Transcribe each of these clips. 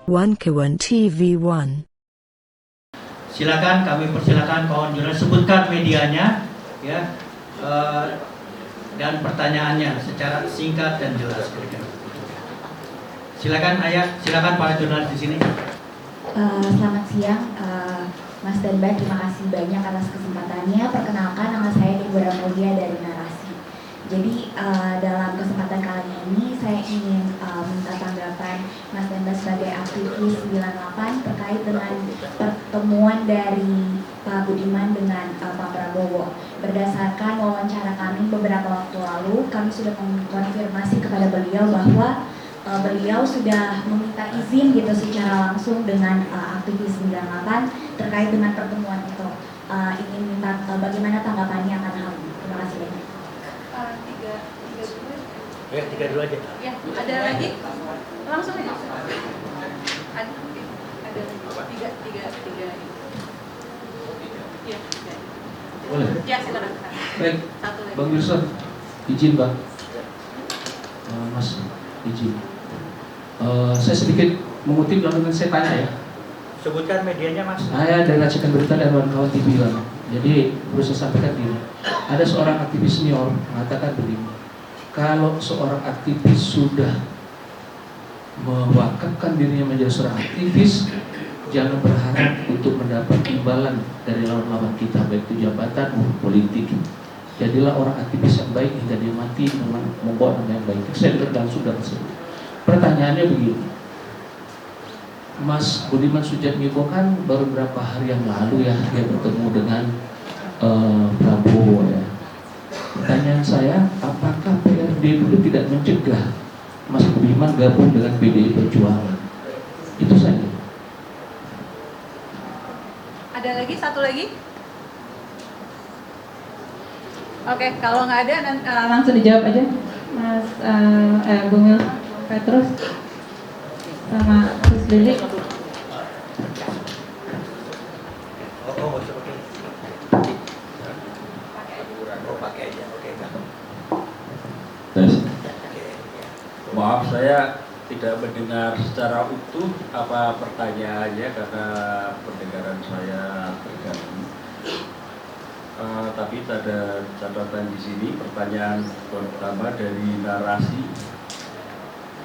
One Kawan TV1. Silakan, kami persilakan kawan jurnalis sebutkan medianya, ya, dan pertanyaannya secara singkat dan jelas. Silakan Ayah, silakan para jurnalis di sini. Selamat siang, Mas dan Mbak. Terima kasih banyak atas kesempatannya. Perkenalkan, nama saya Deborah Mulia dari Narasi. Jadi dalam kesempatan kali ini saya ingin minta tanggapan Mas dan Mbak sebagai aktivis 98 terkait dengan pertemuan dari Pak Budiman dengan Pak Prabowo. Berdasarkan wawancara kami beberapa waktu lalu, kami sudah mengkonfirmasi kepada beliau bahwa beliau sudah meminta izin gitu secara langsung dengan aktivis 98 terkait dengan pertemuan itu. Ingin minta bagaimana tanggapannya akan hal ini. Terima kasih banyak. Tiga dulu aja. Ya, ada lagi? Langsung aja. Ada tiga. Ya, Boleh? ya silakan. Baik, Satu lagi. Bang Wilson, izin Bang. Mas, izin. Saya sedikit mengutip lalu saya tanya ya. Sebutkan medianya, Mas. Saya dari Racikan Berita dan kawan-kawan TV Bang. Jadi perlu saya sampaikan gini. Ada seorang aktivis senior mengatakan begini. Kalau seorang aktivis sudah mewakafkan dirinya menjadi seorang aktivis, jangan berharap untuk mendapat imbalan dari lawan-lawan kita, baik itu jabatan maupun politik. Jadilah orang aktivis yang baik hingga dia mati dengan membawa nama yang baik. Saya dengar langsung dari sini. Pertanyaannya begini, Mas Budiman Sujatmiko kan baru beberapa hari yang lalu ya dia bertemu dengan Prabowo ya. Pertanyaan saya, apakah PRD dulu tidak mencegah Mas Budiman gabung dengan PDI Perjuangan? Itu saja. Ada lagi? Satu lagi? Oke, kalau nggak ada langsung dijawab aja, Mas Bung Petrus sama Gus Lili. Maaf, saya tidak mendengar secara utuh apa pertanyaannya karena pendengaran saya terganggu. Tapi ada catatan di sini. Pertanyaan pertama dari Narasi,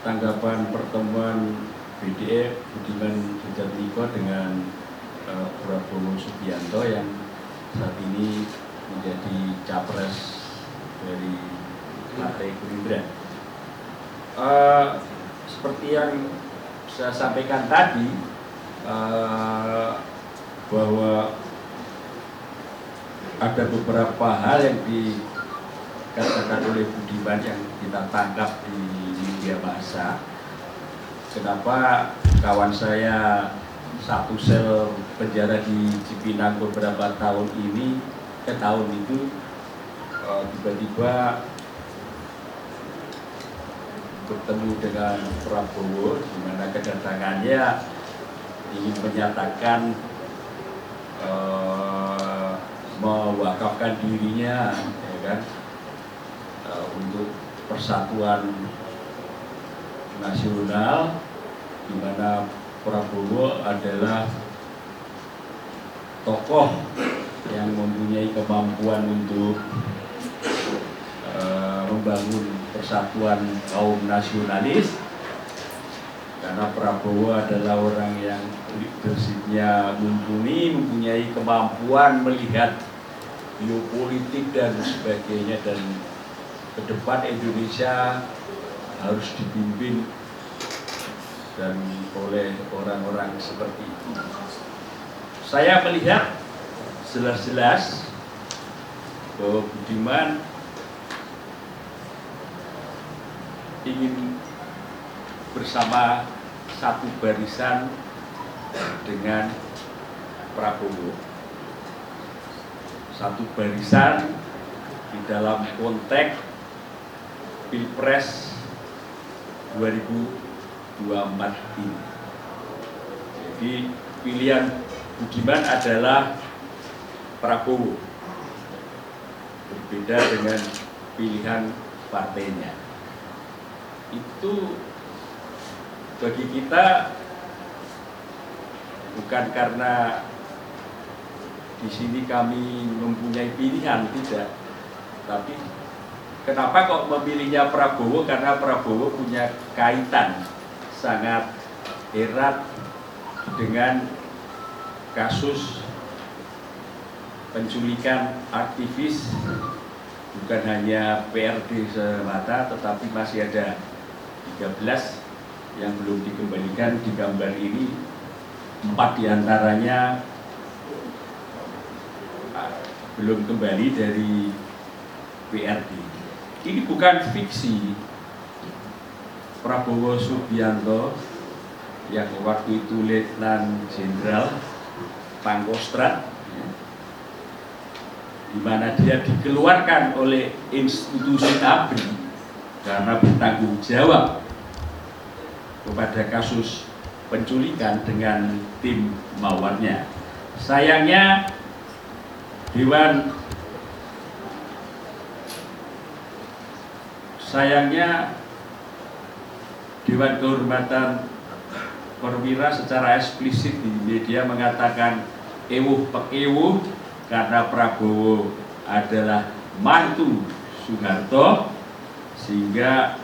tanggapan pertemuan BDE Budiman Sujatmiko dengan Prabowo Subianto yang saat ini menjadi capres dari Partai Gerindra. Seperti yang saya sampaikan tadi, bahwa ada beberapa hal yang dikatakan oleh Budiman yang kita tangkap di media massa. Kenapa kawan saya satu sel penjara di Cipinang beberapa tahun itu tiba-tiba bertemu dengan Prabowo, di mana kedatangannya ingin menyatakan mewakafkan dirinya, ya kan, untuk persatuan nasional, di mana Prabowo adalah tokoh yang mempunyai kemampuan untuk membangun persatuan kaum nasionalis, karena Prabowo adalah orang yang leadershipnya mumpuni, mempunyai kemampuan melihat geopolitik dan sebagainya, dan ke depan Indonesia harus dipimpin dan oleh orang-orang seperti itu. Saya melihat jelas-jelas bahwa Budiman ingin bersama satu barisan dengan Prabowo, satu barisan di dalam konteks Pilpres 2024 ini. Jadi pilihan Budiman adalah Prabowo, berbeda dengan pilihan partainya. Itu bagi kita bukan karena di sini kami mempunyai pilihan, tidak. Tapi kenapa kok memilihnya Prabowo? Karena Prabowo punya kaitan sangat erat dengan kasus penculikan aktivis, bukan hanya PRD semata, tetapi masih ada 13 yang belum dikembalikan. Di gambar ini 4 diantaranya belum kembali dari PRD. Ini bukan fiksi. Prabowo Subianto yang waktu itu Letnan Jenderal Pangkostrat, di mana dia dikeluarkan oleh institusi ABRI karena bertanggung jawab kepada kasus penculikan dengan tim mawarnya. Sayangnya Dewan Kehormatan Perwira secara eksplisit di media mengatakan ewuh pekewuh karena Prabowo adalah mantu Soeharto, sehingga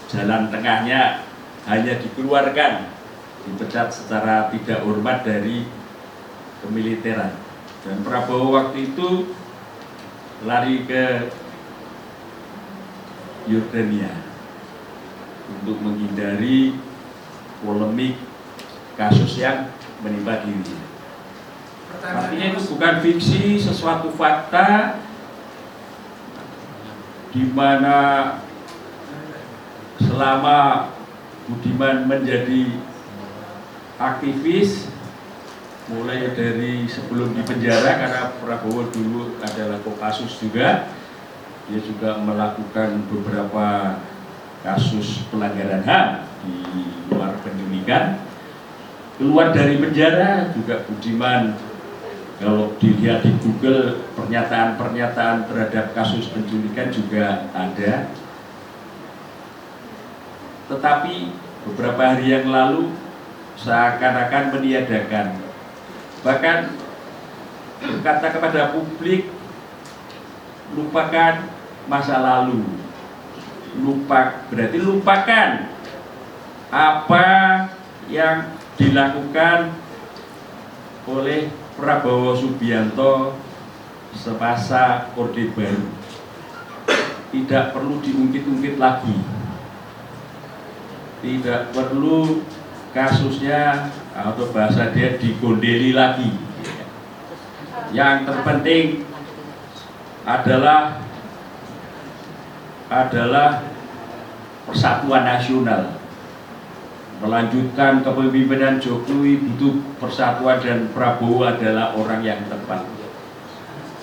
jalan tengahnya hanya dikeluarkan, dipecat secara tidak hormat dari kemiliteran. Dan Prabowo waktu itu lari ke Yordania untuk menghindari polemik kasus yang menimpa dirinya. Artinya itu bukan fiksi, sesuatu fakta di mana selama Budiman menjadi aktivis, mulai dari sebelum di penjara, karena Prabowo dulu adalah Kopassus juga, dia juga melakukan beberapa kasus pelanggaran HAM di luar pendidikan. Keluar dari penjara juga Budiman, kalau dilihat di Google, pernyataan-pernyataan terhadap kasus penculikan juga ada. Tetapi beberapa hari yang lalu seakan-akan meniadakan, bahkan berkata kepada publik, lupakan masa lalu. Berarti lupakan apa yang dilakukan oleh Prabowo Subianto semasa Orde Baru. Tidak perlu diungkit-ungkit lagi. Tidak perlu kasusnya atau bahasa dia digondeli lagi. Yang terpenting adalah persatuan nasional. Melanjutkan kepemimpinan Jokowi butuh persatuan, dan Prabowo adalah orang yang tepat.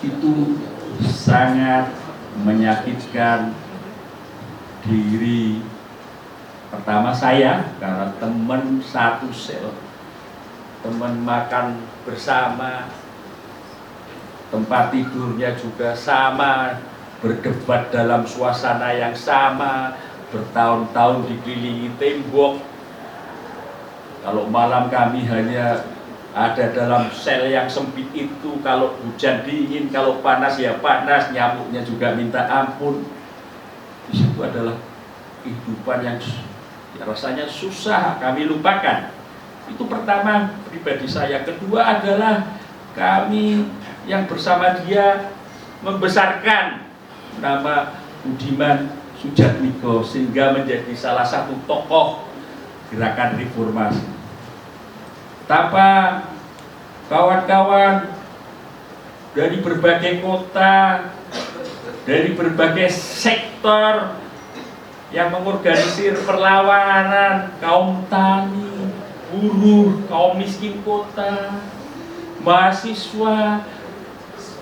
Itu sangat menyakitkan diri pertama saya, karena teman satu sel, teman makan bersama, tempat tidurnya juga sama, berdebat dalam suasana yang sama, bertahun-tahun dikelilingi tembok. Kalau malam kami hanya ada dalam sel yang sempit itu, kalau hujan dingin, kalau panas ya panas, nyamuknya juga minta ampun. Di situ adalah kehidupan yang rasanya susah kami lupakan. Itu pertama pribadi saya. Kedua adalah kami yang bersama dia membesarkan nama Budiman Sujatmiko sehingga menjadi salah satu tokoh gerakan reformasi. Tanpa kawan-kawan dari berbagai kota, dari berbagai sektor yang mengorganisir perlawanan, kaum tani, buruh, kaum miskin kota, mahasiswa,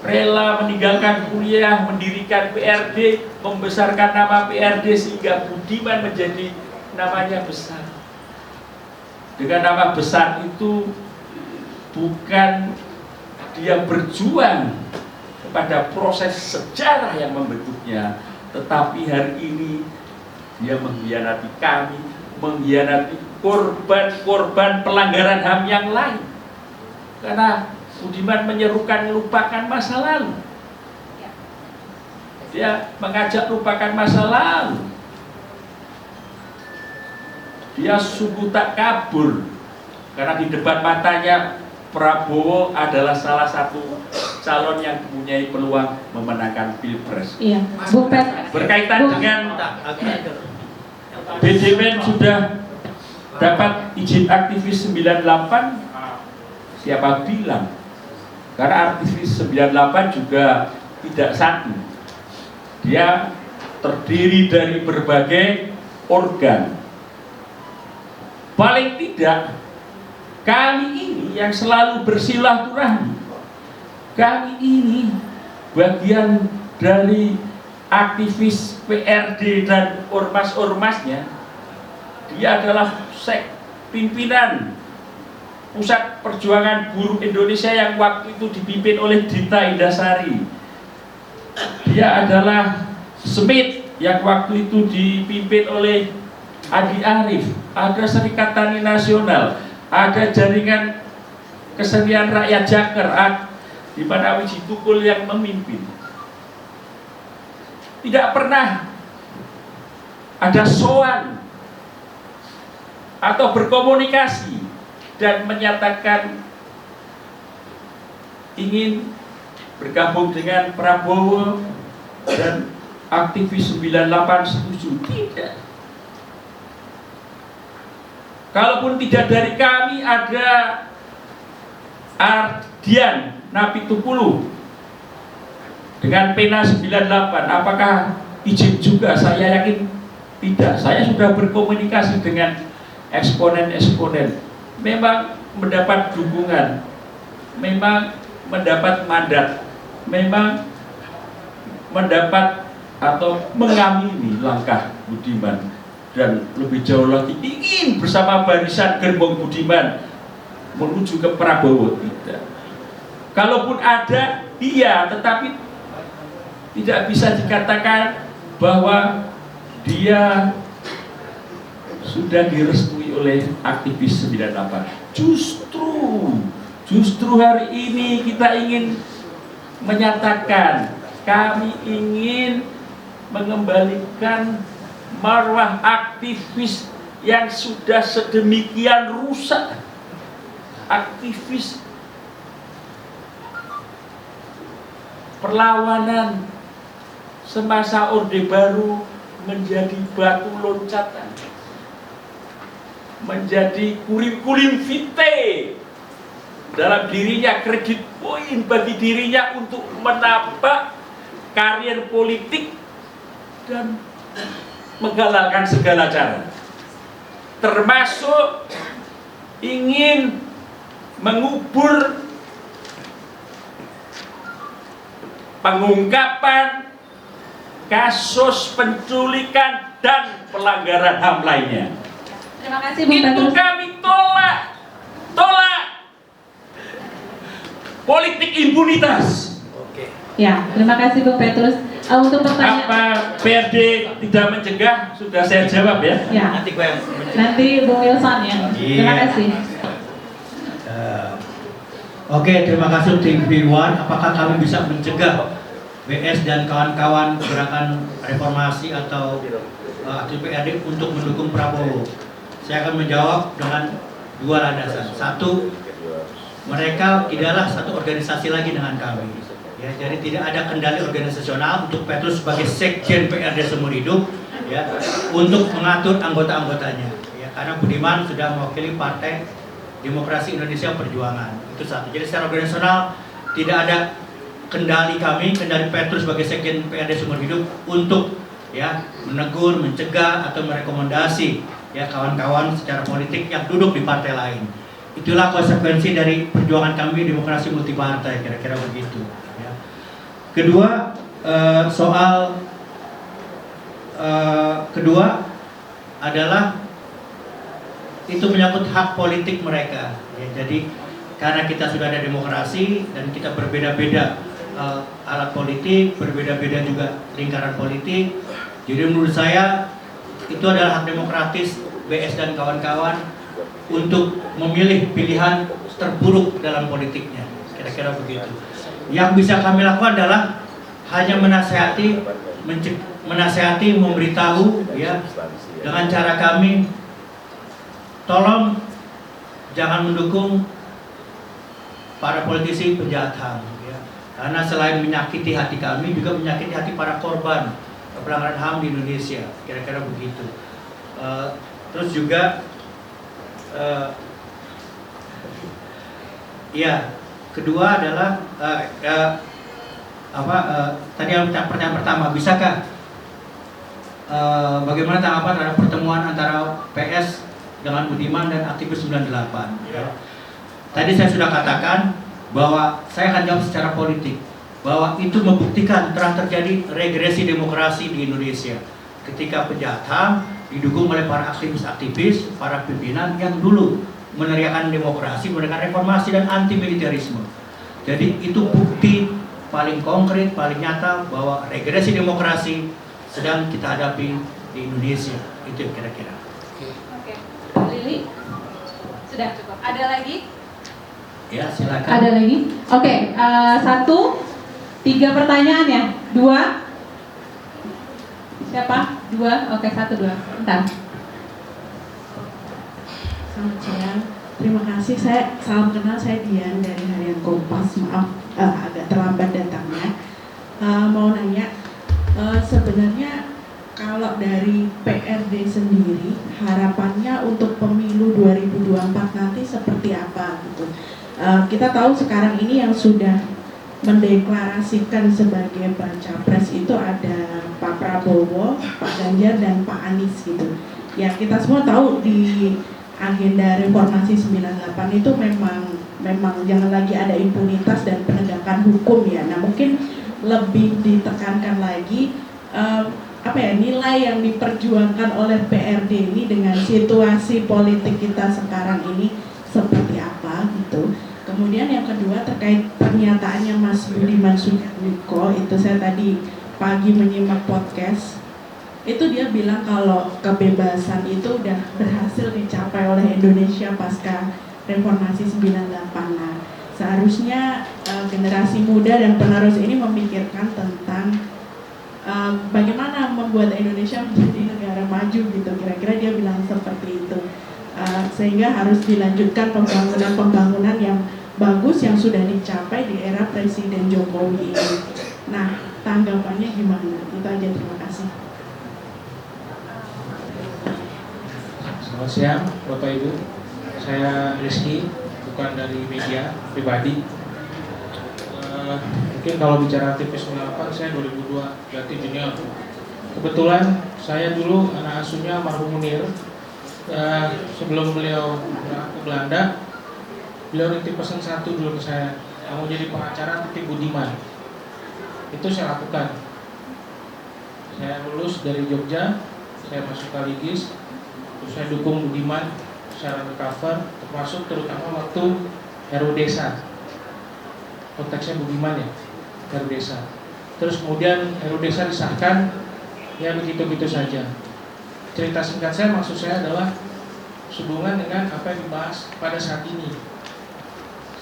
rela meninggalkan kuliah, mendirikan PRD, membesarkan nama PRD sehingga Budiman menjadi namanya besar. dengan nama besar itu bukan dia berjuang kepada proses sejarah yang membentuknya, tetapi hari ini dia mengkhianati kami, mengkhianati korban-korban pelanggaran HAM yang lain. Karena Budiman menyerukan lupakan masa lalu. Dia mengajak lupakan masa lalu. Dia sungguh tak kabur, karena di depan matanya Prabowo adalah salah satu calon yang mempunyai peluang memenangkan Pilpres. Iya, Bu Pet. Berkaitan dengan BDMN sudah dapat izin aktivis 98, siapa bilang? Karena aktivis 98 juga tidak satu. Dia terdiri dari berbagai organ. Paling tidak kami ini yang selalu bersilaturahmi, kami ini bagian dari aktivis PRD dan ormas-ormasnya. Dia adalah pimpinan Pusat Perjuangan Buruh Indonesia yang waktu itu dipimpin oleh Dita Indasari. Dia adalah Smith yang waktu itu dipimpin oleh Adi Arief. Ada Serikat Tani Nasional, ada Jaringan Kesenian Rakyat Jaker, di mana Wiji Tukul yang memimpin. Tidak pernah ada soal atau berkomunikasi dan menyatakan ingin bergabung dengan Prabowo dan aktivis 98 setuju. Tidak. Kalaupun tidak dari kami, ada Ardian Napitupulu dengan pena 98. Apakah izin juga? Saya yakin tidak. Saya sudah berkomunikasi dengan eksponen-eksponen. Memang mendapat dukungan, memang mendapat mandat, memang mendapat atau mengamini langkah Budiman, dan lebih jauh lagi ingin bersama barisan gerbong Budiman menuju ke Prabowo. Tidak. Kalaupun ada, iya, tetapi tidak bisa dikatakan bahwa dia sudah direstui oleh aktivis 98. Justru hari ini kita ingin menyatakan, kami ingin mengembalikan marwah aktivis yang sudah sedemikian rusak. Aktivis perlawanan semasa Orde Baru menjadi batu loncatan, menjadi kurim-kurim vitae dalam dirinya, kredit poin bagi dirinya untuk menambah karir politik dan menggalalkan segala cara, termasuk ingin mengubur pengungkapan kasus penculikan dan pelanggaran HAM lainnya. Terima kasih, Bu Itu Petrus. kami tolak politik impunitas. Oke. Ya, terima kasih Bu Petrus. Untuk pertanyaan, Apa PRD tidak mencegah? Sudah saya jawab ya. ya, Nanti gue yang nanti Bu Wilson ya. Terima Iya. kasih. Oke, terima kasih TV One. Apakah kami bisa mencegah BS dan kawan-kawan gerakan reformasi atau aktif PRD untuk mendukung Prabowo? Saya akan menjawab dengan dua landasan. Satu, mereka tidaklah satu organisasi lagi dengan kami. Ya, jadi tidak ada kendali organisasional untuk Petrus sebagai sekjen PRD seumur hidup, ya, untuk mengatur anggota-anggotanya. Ya, karena Budiman sudah mewakili Partai Demokrasi Indonesia Perjuangan. Itu satu. Jadi secara organisasional tidak ada kendali kami, kendali Petrus sebagai sekjen PRD seumur hidup untuk ya menegur, mencegah atau merekomendasi ya kawan-kawan secara politik yang duduk di partai lain. Itulah konsekuensi dari perjuangan kami demokrasi multipartai, kira-kira begitu. Ya. Kedua, soal kedua adalah itu menyangkut hak politik mereka. Ya, jadi karena kita sudah ada demokrasi dan kita berbeda-beda alat politik, berbeda-beda juga lingkaran politik. Jadi menurut saya itu adalah hak demokratis BS dan kawan-kawan untuk memilih pilihan terburuk dalam politiknya. Kira-kira begitu. Yang bisa kami lakukan adalah hanya menasehati, memberitahu ya dengan cara kami, tolong jangan mendukung para politisi penjahat HAM ya. Karena selain menyakiti hati kami juga menyakiti hati para korban pelanggaran HAM di Indonesia. Kira-kira begitu. Terus juga ya, kedua adalah tadi pertanyaan pertama, bisakah bagaimana tanggapan terhadap pertemuan antara PS dengan Budiman dan aktivis 98 ya. Tadi saya sudah katakan bahwa saya akan jawab secara politik, bahwa itu membuktikan telah terjadi regresi demokrasi di Indonesia ketika penjahat HAM didukung oleh para aktivis-aktivis, para pimpinan yang dulu meneriakan demokrasi, meneriakan reformasi dan anti militerisme. Jadi itu bukti paling konkret, paling nyata bahwa regresi demokrasi sedang kita hadapi di Indonesia. Itu kira-kira. Oke. Lili, sudah cukup. Ada lagi? Ya, silakan. Ada lagi? Oke, 1, 3 pertanyaan ya? 2? Siapa? 2? Oke, 1, 2. Bentar. Selamat siang. Terima kasih. Salam kenal, saya Dian dari Harian Kompas. Maaf agak terlambat datangnya. Mau nanya, sebenarnya kalau dari PRD sendiri harapannya untuk pemilu 2024 nanti seperti apa gitu? Kita tahu sekarang ini yang sudah mendeklarasikan sebagai baca pres itu ada Pak Prabowo, Pak Ganjar dan Pak Anies gitu. Ya kita semua tahu di agenda reformasi 98 itu memang jangan lagi ada impunitas dan penegakan hukum ya. Nah mungkin lebih ditekankan lagi nilai yang diperjuangkan oleh PRD ini dengan situasi politik kita sekarang ini seperti apa gitu. Kemudian yang kedua terkait pernyataannya Mas Budiman Sujatmiko, itu saya tadi pagi menyimak podcast, itu dia bilang kalau kebebasan itu udah berhasil dicapai oleh Indonesia pasca reformasi 98. Nah, seharusnya generasi muda dan penerus ini memikirkan tentang bagaimana membuat Indonesia menjadi negara maju gitu, kira-kira dia bilang seperti itu. Sehingga harus dilanjutkan pembangunan yang bagus yang sudah dicapai di era Presiden Jokowi ini. Nah, tanggapannya gimana? Itu aja, terima kasih. Selamat siang, Bapak Ibu. Saya Rizky, bukan dari media pribadi. Mungkin kalau bicara aktivis 98, saya 2002, berarti junior. Kebetulan saya dulu anak asuhnya almarhum Munir. Sebelum beliau berangkat ke Belanda, beliau nitip pesan satu dulu ke saya, kamu jadi pengacara titip Budiman. Itu saya lakukan. Saya lulus dari Jogja, saya masuk Kaligis, terus saya dukung Budiman secara recover, termasuk terutama waktu RU Desa. Konteksnya Budiman ya, RU Desa. Terus kemudian RU Desa disahkan, ya begitu-begitu saja. Cerita singkat saya, maksud saya adalah sehubungan dengan apa yang dibahas pada saat ini.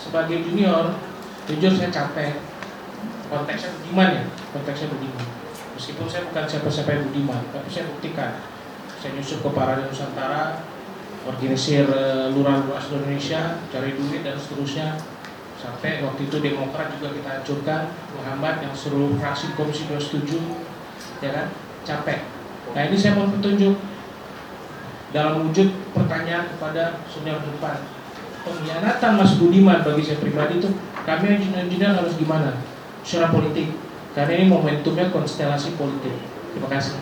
Sebagai junior, jujur saya capek. Konteksnya Budiman ya, konteksnya Budiman. Meskipun saya bukan siapa-siapa Budiman, tapi saya buktikan. Saya nyusup ke Parada Nusantara, organisir lurah-lurah seluruh Indonesia, cari duit dan seterusnya. Sampai waktu itu Demokrat juga kita hancurkan, menghambat yang seluruh fraksi Komisi 27, ya kan, capek. Nah ini saya mau petunjuk dalam wujud pertanyaan kepada senior depan. Pengkhianatan Mas Budiman bagi saya pribadi itu, kami engineer harus gimana? Secara politik, karena ini momentumnya konstelasi politik. Terima kasih.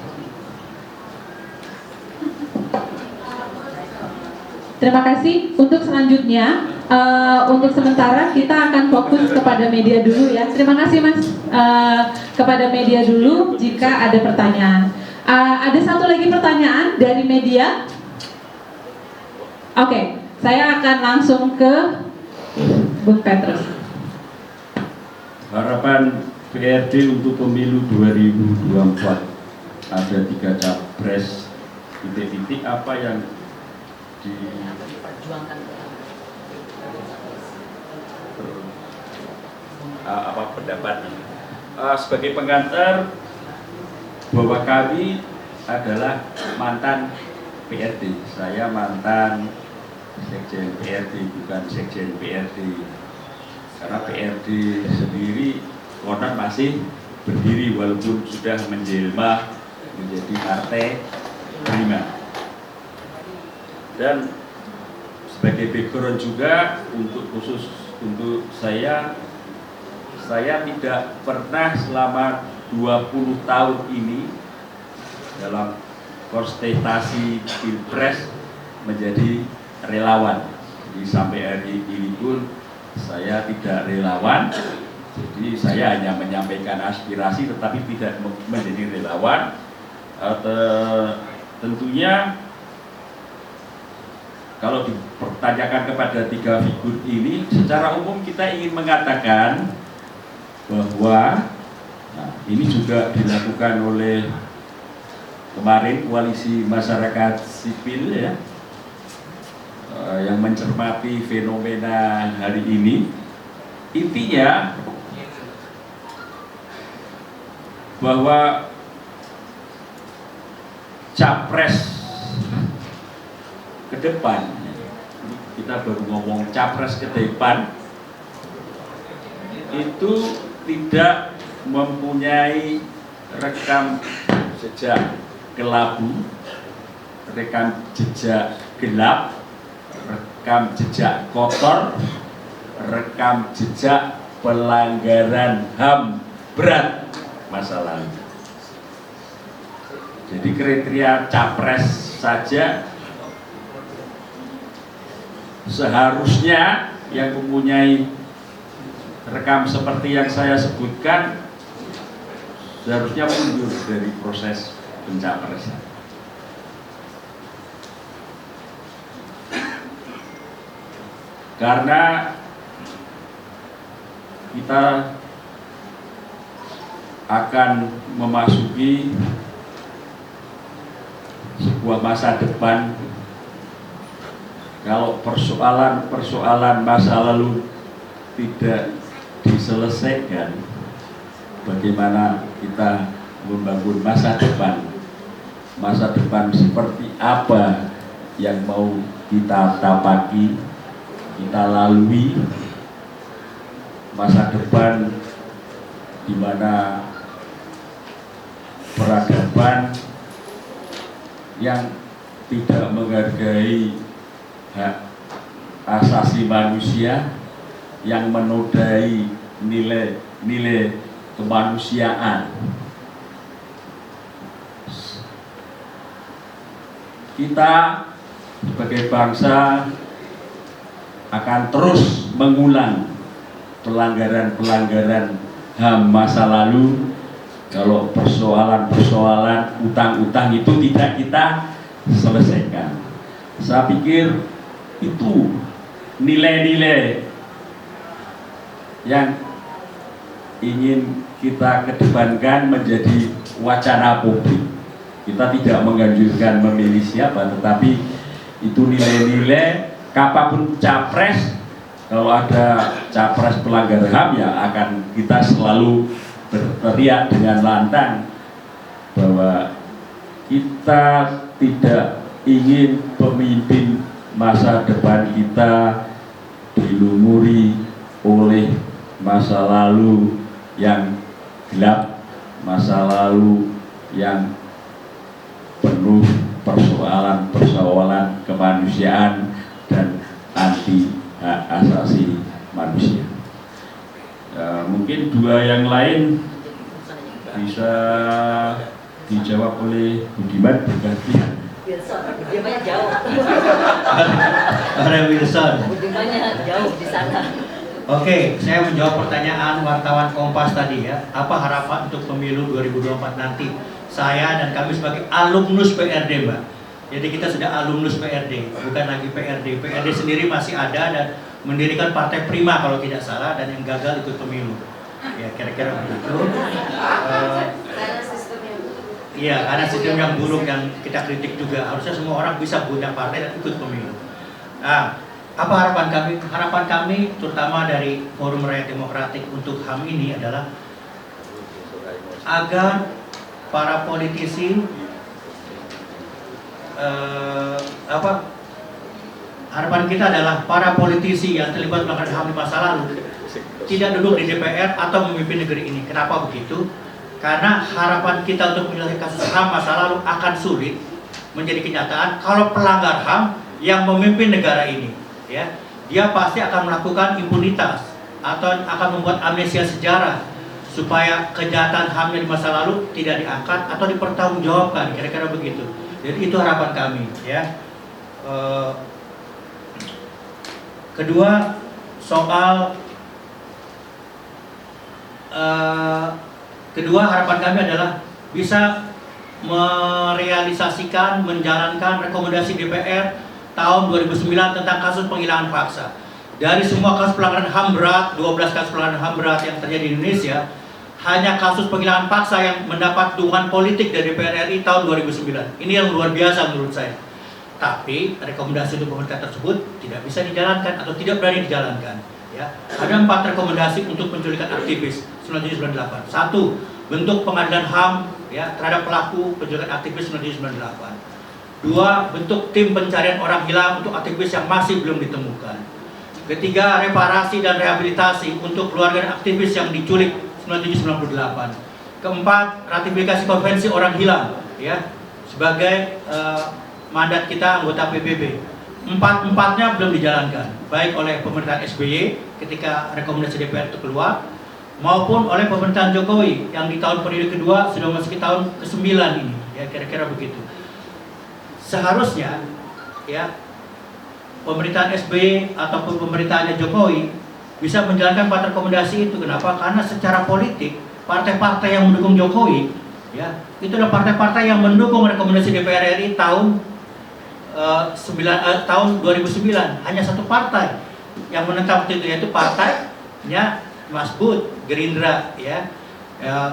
Terima kasih. Untuk selanjutnya, untuk sementara kita akan fokus kepada media dulu ya. Terima kasih Mas. Kepada media dulu jika ada pertanyaan. Ada satu lagi pertanyaan dari media. Oke, saya akan langsung ke Bung Petrus. Harapan PRD untuk pemilu 2024 ada 3 capres, titik-titik apa yang diperjuangkan, apa pendapatnya. Sebagai pengantar bahwa kami adalah mantan PRD, saya mantan sekjen PRD, bukan sekjen PRD, karena PRD sendiri konon masih berdiri walaupun sudah menjelma menjadi partai prima. Dan sebagai background juga khusus untuk saya tidak pernah selama 20 tahun ini dalam kontestasi pilpres menjadi relawan. Jadi sampai hari ini pun saya tidak relawan. Jadi saya hanya menyampaikan aspirasi tetapi tidak menjadi relawan. Tentunya kalau dipertanyakan kepada 3 figur ini, secara umum kita ingin mengatakan bahwa ini juga dilakukan oleh kemarin koalisi masyarakat sipil ya, yang mencermati fenomena hari ini. Intinya bahwa capres ke depan, kita baru ngomong capres ke depan, itu tidak mempunyai rekam jejak kelabu, rekam jejak gelap, rekam jejak kotor, rekam jejak pelanggaran HAM berat masa lalu. Jadi kriteria capres saja seharusnya yang mempunyai rekam seperti yang saya sebutkan seharusnya mundur dari proses pencapresan. Karena kita akan memasuki sebuah masa depan. Kalau persoalan masa lalu tidak diselesaikan, bagaimana kita membangun masa depan? Masa depan seperti apa yang mau kita tapaki, kita lalui? Masa depan di mana peradaban yang tidak menghargai hak asasi manusia, yang menodai nilai-nilai kemanusiaan. Kita sebagai bangsa akan terus mengulang pelanggaran-pelanggaran HAM masa lalu. Kalau persoalan-persoalan utang-utang itu tidak kita selesaikan. Saya pikir itu nilai-nilai yang ingin kita kedepankan menjadi wacana publik. Kita tidak menganjurkan memilih siapa, tetapi itu nilai-nilai apapun capres. Kalau ada capres pelanggar HAM ya akan kita selalu berteriak dengan lantang bahwa kita tidak ingin pemimpin masa depan kita dilumuri oleh masa lalu yang gelap, masa lalu yang penuh persoalan-persoalan kemanusiaan dan anti hak asasi manusia. Mungkin 2 yang lain bisa dijawab oleh Budiman bergantian. Wilson, Budimannya jauh. Wilson. Budimannya jauh di sana. Oke, saya menjawab pertanyaan wartawan Kompas tadi ya. Apa harapan untuk pemilu 2024 nanti? Saya dan kami sebagai alumnus PRD, Mbak, Jadi kita sudah alumnus PRD, bukan lagi PRD. PRD sendiri masih ada dan mendirikan partai prima kalau tidak salah, dan yang gagal ikut pemilu. Ya kira-kira begitu. Iya, karena sistem yang buruk yang kita kritik juga. Harusnya semua orang bisa punya partai dan ikut pemilu. Nah, apa harapan kami? Harapan kami terutama dari Forum Rakyat Demokratik untuk HAM ini adalah agar para politisi harapan kita adalah para politisi yang terlibat melanggar HAM di masa lalu tidak duduk di DPR atau memimpin negeri ini. Kenapa begitu? Karena harapan kita untuk menyelesaikan kasus HAM masa lalu akan sulit menjadi kenyataan kalau pelanggar HAM yang memimpin negara ini, ya, dia pasti akan melakukan impunitas atau akan membuat amnesia sejarah supaya kejahatan HAM di masa lalu tidak diangkat atau dipertanggungjawabkan, kira-kira begitu. Jadi itu harapan kami, ya. Kedua, soal kedua harapan kami adalah bisa merealisasikan, menjalankan rekomendasi DPR tahun 2009 tentang kasus penghilangan paksa. Dari semua kasus pelanggaran HAM berat, 12 kasus pelanggaran HAM berat yang terjadi di Indonesia, hanya kasus penghilangan paksa yang mendapat dukungan politik dari DPR RI tahun 2009. Ini yang luar biasa menurut saya. Tapi rekomendasi untuk pemerintah tersebut tidak bisa dijalankan atau tidak berani dijalankan. Ya, ada 4 rekomendasi untuk penculikan aktivis 1998. 1. Bentuk pengadilan HAM, ya, terhadap pelaku penculikan aktivis 1998. 2. Bentuk tim pencarian orang hilang untuk aktivis yang masih belum ditemukan. Ketiga, reparasi dan rehabilitasi untuk keluarga aktivis yang diculik 1998. Keempat, ratifikasi konvensi orang hilang, ya, sebagai mandat kita anggota PBB. Empatnya belum dijalankan, baik oleh pemerintahan SBY ketika rekomendasi DPR itu keluar, maupun oleh pemerintahan Jokowi yang di tahun periode kedua sudah memasuki tahun ke-9 ini, ya, kira-kira begitu. Seharusnya, ya, pemerintahan SBY ataupun pemerintahannya Jokowi bisa menjalankan 4 rekomendasi itu. Kenapa? Karena secara politik partai-partai yang mendukung Jokowi, ya, itu adalah partai-partai yang mendukung rekomendasi DPR RI tahun 2009. Hanya satu partai yang menentang itu, yaitu partainya Mas Bud, Gerindra, ya,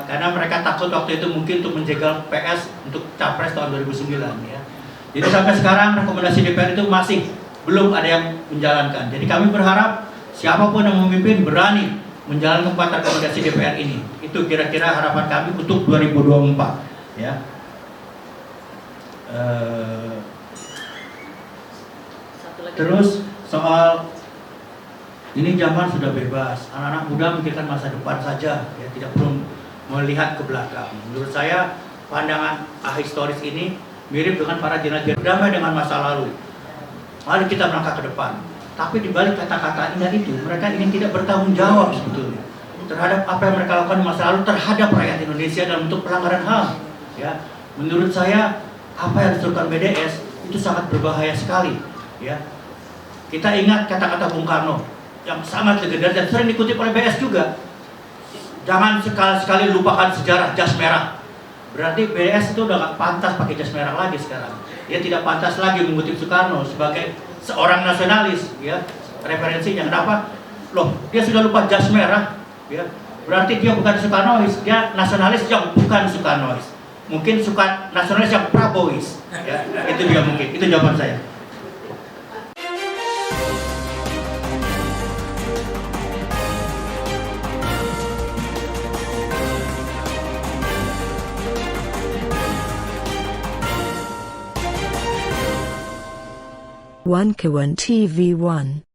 karena mereka takut waktu itu mungkin untuk menjegal PS untuk capres tahun 2009, ya. Jadi sampai sekarang rekomendasi DPR itu masih belum ada yang menjalankan. Jadi kami berharap siapapun yang memimpin berani menjalankan 4 rekomendasi DPR ini. Itu kira-kira harapan kami untuk 2024, ya. Terus soal ini zaman sudah bebas, anak-anak muda memikirkan masa depan saja, ya, tidak perlu melihat ke belakang. Menurut saya pandangan ahistoris ini mirip dengan para jenazah berdamai dengan masa lalu. Mari kita melangkah ke depan. Tapi di balik kata-kata indah itu, mereka ingin tidak bertanggung jawab sebetulnya terhadap apa yang mereka lakukan di masa lalu terhadap rakyat Indonesia dalam bentuk pelanggaran HAM. Ya, menurut saya apa yang dilakukan BDS itu sangat berbahaya sekali. Ya, kita ingat kata-kata Bung Karno yang sangat legendaris dan sering dikutip oleh BS juga. Jangan sekali-sekali lupakan sejarah jas merah. Berarti BS itu udah gak pantas pakai jas merah lagi sekarang. Dia tidak pantas lagi mengutip Soekarno sebagai seorang nasionalis, ya. Referensinya kenapa? Loh, dia sudah lupa jas merah, ya. Berarti dia bukan Soekarnois, dia nasionalis yang bukan Soekarnois. Mungkin suka nasionalis yang Prabowois, ya. Itu dia mungkin. Itu jawaban saya. One Kawan TV 1